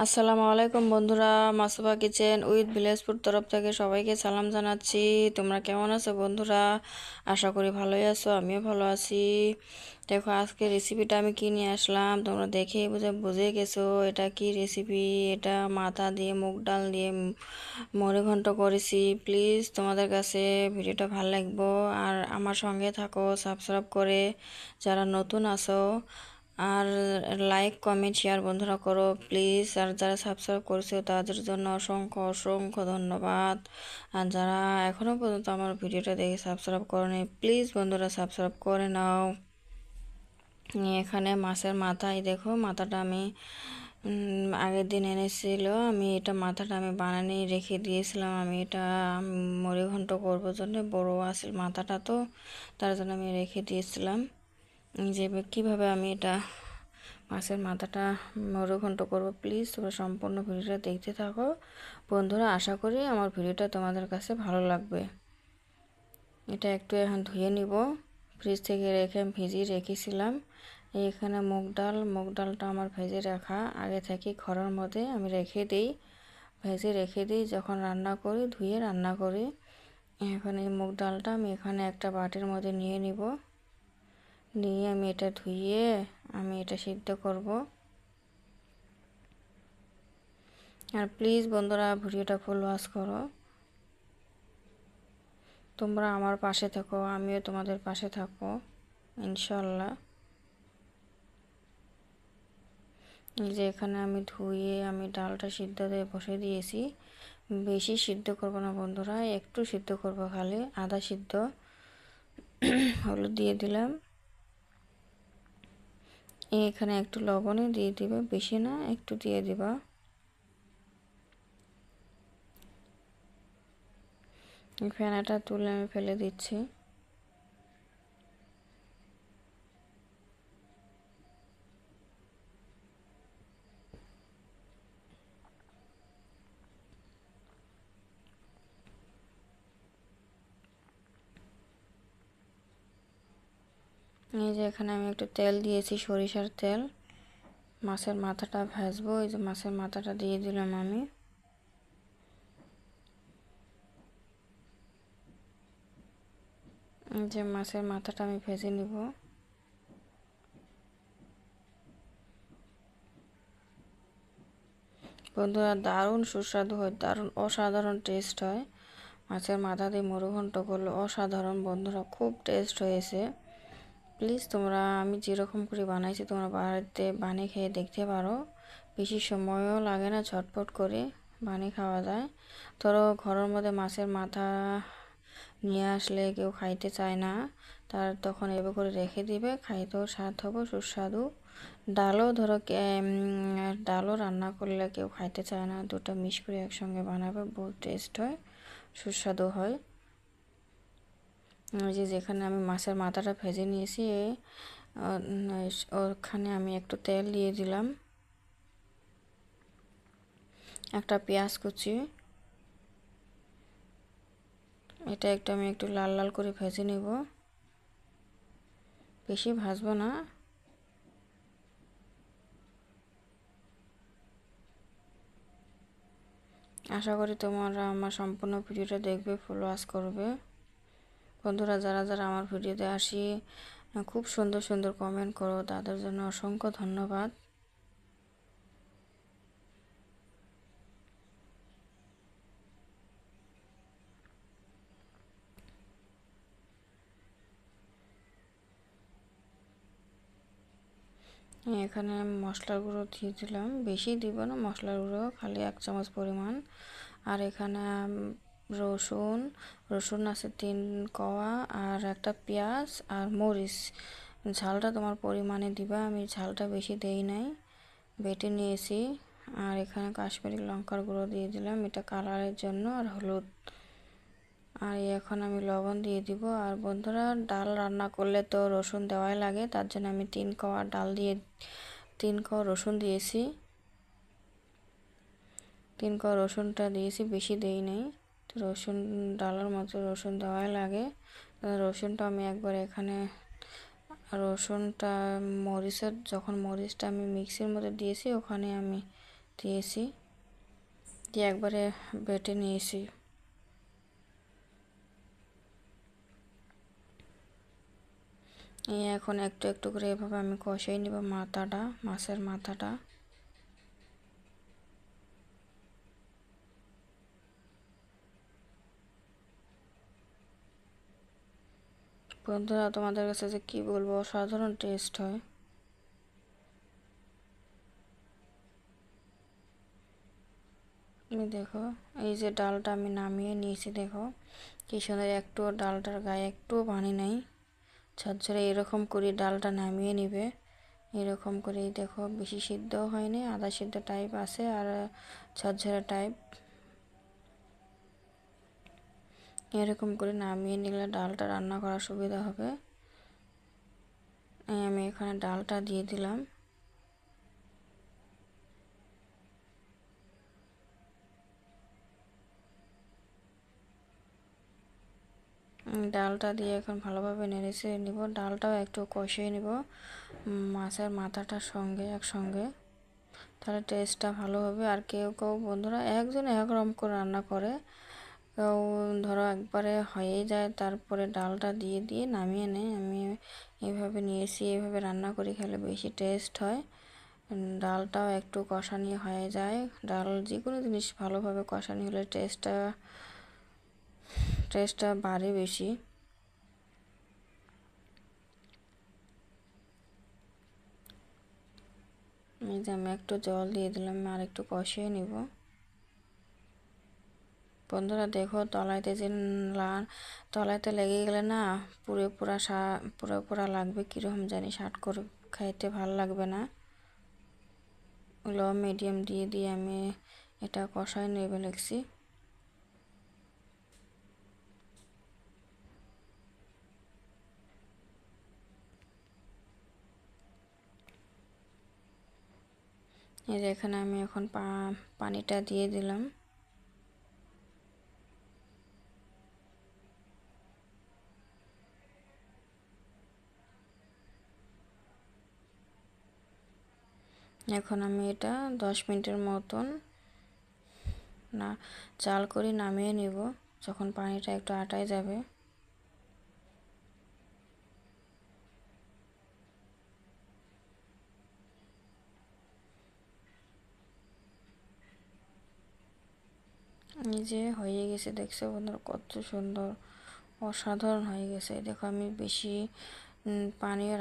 আসসালামু আলাইকুম বন্ধুরা, মাসুবা কিচেন উইথ ভিলেজপুর তরফ থেকে সবাইকে সালাম জানাচ্ছি। তোমরা কেমন আছো বন্ধুরা? আশা করি ভালোই আছো, আমিও ভালো আছি। দেখো আজকে রেসিপিটা আমি কি নিয়ে আসলাম, তোমরা দেখেই বুঝে গেছো এটা কি রেসিপি। এটা মাথা দিয়ে মুগ ডাল দিয়ে মুড়ি ঘন্ট করেছি। প্লিজ তোমাদের কাছে ভিডিওটা ভালো লাগবো, আর আমার সঙ্গে থাকো সাবস্ক্রাইব করে যারা নতুন আছো। আর লাইক কমেন্ট শেয়ার বন্ধুরা করো প্লিজ। আর যারা সাবস্ক্রাইব করেছে তাদের জন্য অসংখ্য অসংখ্য ধন্যবাদ। আর যারা এখনও পর্যন্ত আমার ভিডিওটা দেখে সাবস্ক্রাইব করেনি প্লিজ বন্ধুরা সাবস্ক্রাইব করে নাও। এখানে মাছের মাথায় দেখো, মাথাটা আমি আগের দিন এনেছিল। আমি এটা মাথাটা আমি বানিয়ে রেখে দিয়েছিলাম। আমি এটা মুড়ি ঘন্ট করবার জন্য, বড় আসল মাথাটা তো তার জন্য আমি রেখে দিয়েছিলাম। যে কীভাবে আমি এটা মাছের মাথাটা মরুঘণ্ট করবো, প্লিজ তোমরা সম্পূর্ণ ভিডিওটা দেখতে থাকো বন্ধুরা। আশা করি আমার ভিডিওটা তোমাদের কাছে ভালো লাগবে। এটা একটু এখন ধুয়ে নিব, ফ্রিজ থেকে রেখে আমি ভিজিয়ে রেখেছিলাম। এখানে মুগ ডালটা আমার ভেজে রাখা আগে থেকে ঘরের মধ্যে আমি ভেজে রেখে দিই। যখন রান্না করি ধুয়ে রান্না করি। এখন এই মুগ ডালটা আমি এখানে একটা বাটির মধ্যে নিয়ে নিব। নিয়ে আমি এটা ধুয়ে আমি এটা সিদ্ধ করব। আর প্লিজ বন্ধুরা ভিডিওটা ফুল ওয়াচ করো। তোমরা আমার পাশে থাকো, আমিও তোমাদের পাশে থাকবো ইনশাল্লাহ। এই যে এখানে আমি ধুয়ে আমি ডালটা সিদ্ধ দিয়ে বসে দিয়েছি। বেশি সিদ্ধ করবো না বন্ধুরা, একটু সিদ্ধ করবো, খালি আধা সিদ্ধ। হলুদ দিয়ে দিলাম। এখানে একটু লবণও দিয়ে দিবে, বেশি না একটু দিয়ে দিবা। ফেনাটা তুলে আমি ফেলে দিচ্ছি। এই যে এখানে আমি একটু তেল দিয়েছি, সরিষার তেল। মাছের মাথাটা ভাজবো। এই যে মাছের মাথাটা দিয়ে দিলাম আমি। যে মাছের মাথাটা আমি ভেজে নিব। বন্ধুরা দারুণ সুস্বাদু হয়, দারুণ অসাধারণ টেস্ট হয়। মাছের মাথা দিয়ে মুড়িঘন্ট করলে অসাধারণ বন্ধুরা, খুব টেস্ট হয়েছে। প্লিজ তোমরা আমি যেরকম করে বানাইছি তোমরা বাড়িতে বানিয়ে খেয়ে দেখতে পারো। বেশি সময়ও লাগে না, ঝটপট করে বানিয়ে খাওয়া যায়। ধরো ঘরের মধ্যে মাছের মাথা নিয়ে আসলে কেউ খাইতে চায় না, তার তখন এভাবে করে রেখে দিবে, খাইতেও স্বাদ হবে সুস্বাদু। ডালও ধরো ডালও রান্না করলে কেউ খাইতে চায় না, দুটো মিক্স করে একসঙ্গে বানাবে, বহুত টেস্ট হয়, সুস্বাদু হয়। ওই যে যেখানে আমি মাছের মাথাটা ভেজে নিয়েছি, ওখানে আমি একটু তেল দিয়ে দিলাম, একটা পেঁয়াজ কুচি। এটা আমি একটু লাল লাল করে ভেজে নেব, বেশি ভাজবো না। আশা করি তোমরা আমার সম্পূর্ণ ভিডিওটা দেখবে, ফুল ওয়াচ করবে বন্ধুরা। যারা যারা আমার ভিডিওতে আসি খুব সুন্দর সুন্দর কমেন্ট করো, তাদের জন্য অসংখ্য ধন্যবাদ। এখানে আমি মশলার গুঁড়ো দিয়ে দিলাম, বেশি দিব না মশলার গুঁড়ো, খালি 1 চামচ পরিমাণ। আর এখানে রসুন রসুন আছে 3 কোয়া, আর একটা পেঁয়াজ আর মরিচ। ঝালটা তোমার পরিমাণে দিবা, আমি ঝালটা বেশি দেই নাই, বেটে নিয়েছি। আর এখানে কাশ্মীরি লঙ্কার গুঁড়ো দিয়ে দিলাম, এটা কালারের জন্য, আর হলুদ। আর এখন আমি লবণ দিয়ে দিব। আর বন্ধুরা ডাল রান্না করলে তো রসুন দেওয়াই লাগে, তার জন্য আমি 3 কোয়া ডাল দিয়ে 3 কোয়া রসুন দিয়েছি। 3 কোয়া রসুনটা দিয়েছি, বেশি দেই নাই। তো রসুন ডালের মতো রসুন দেওয়াই লাগে। রসুনটা আমি একবার এখানে রসুনটা যখন মরিচটা আমি মিক্সির মধ্যে দিয়েছি, ওখানে আমি দিয়েছি, দিয়ে একবারে বেটে নিয়েছি। এখন একটু একটু করে এভাবে আমি কষিয়ে নিব মাথাটা, মাছের মাথাটা। বন্ধুরা, তোমাদের কাছে যে কী বলবো, অসাধারণ টেস্ট হয়। তুমি দেখো, এই যে ডালটা আমি নামিয়ে নিয়েছি, দেখো কি সুন্দর, একটু ডালটার গায়ে একটু পানি নাই, ঝরঝরে এরকম করে ডালটা নামিয়ে নিবে। এরকম করেই দেখো, বেশি সিদ্ধও হয়নি, আধা সিদ্ধ টাইপ আছে আর ঝরঝরে টাইপ। এরকম করে নামিয়ে নিলে ডালটা রান্না করার সুবিধা হবে। আমি এখানে ডালটা দিয়ে দিলাম। ডালটা দিয়ে এখন ভালোভাবে নেড়ে নিব। ডালটাও একটু কষিয়ে নিব মাছের মাথাটার সঙ্গে একসঙ্গে, তাহলে টেস্টটা ভালো হবে। আর কেউ কেউ বন্ধুরা একজন একরকম করে রান্না করে, কেউ ধরো একবারে হয়েই যায় তারপরে ডালটা দিয়ে দিয়ে নামিয়ে নেয়। আমি এইভাবে নিয়েছি, এইভাবে রান্না করে খেলে বেশি টেস্ট হয়। ডালটাও একটু কষানি হয়ে যায়। ডাল যে কোনো জিনিস ভালোভাবে কষানি হলে টেস্টটা বাড়ে বেশি। এই যে আমি একটু জল দিয়ে দিলাম, আর একটু কষিয়ে নিব। বন্ধুরা দেখো, তলাইতে লেগে গেলে না পুরো পুরা লাগবে, কীরকম জানি শাট করে খাইতে ভাল লাগবে না। লো মিডিয়াম দিয়ে দিয়ে আমি এটা কষাই নেবে লাগছি। এই যে এখানে আমি এখন পানিটা দিয়ে দিলাম। এখন আমি এটা 10 মিনিটের মতন না জাল করে নামিয়ে নিব, যখন পানিটা একটু আটায় যাবে। এই যে হয়ে গেছে, দেখছো বন্ধুরা কত সুন্দর, অসাধারণ হয়ে গেছে। দেখো আমি বেশি পানিও